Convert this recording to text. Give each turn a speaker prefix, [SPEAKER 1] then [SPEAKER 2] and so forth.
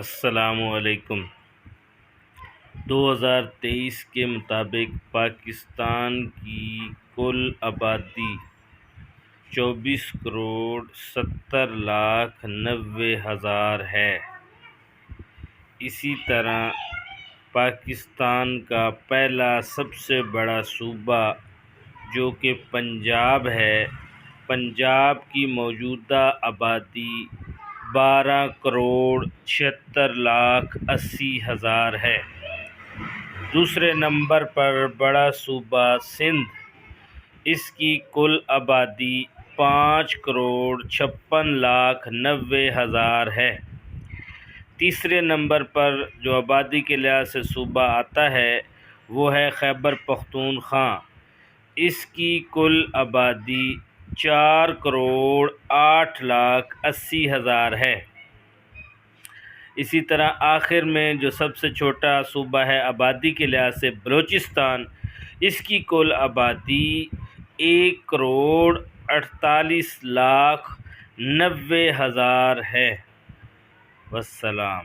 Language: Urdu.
[SPEAKER 1] السلام علیکم۔ 2023 کے مطابق پاکستان کی کل آبادی 24,70,90,000 ہے۔ اسی طرح پاکستان کا پہلا سب سے بڑا صوبہ جو کہ پنجاب ہے، پنجاب کی موجودہ آبادی 12,76,80,000 ہے۔ دوسرے نمبر پر بڑا صوبہ سندھ، اس کی کل آبادی 5,56,90,000 ہے۔ تیسرے نمبر پر جو آبادی کے لحاظ سے صوبہ آتا ہے وہ ہے خیبر پختونخوا، اس کی کل آبادی 4,08,80,000 ہے۔ اسی طرح آخر میں جو سب سے چھوٹا صوبہ ہے آبادی کے لحاظ سے بلوچستان، اس کی کل آبادی 1,48,90,000 ہے۔ والسلام۔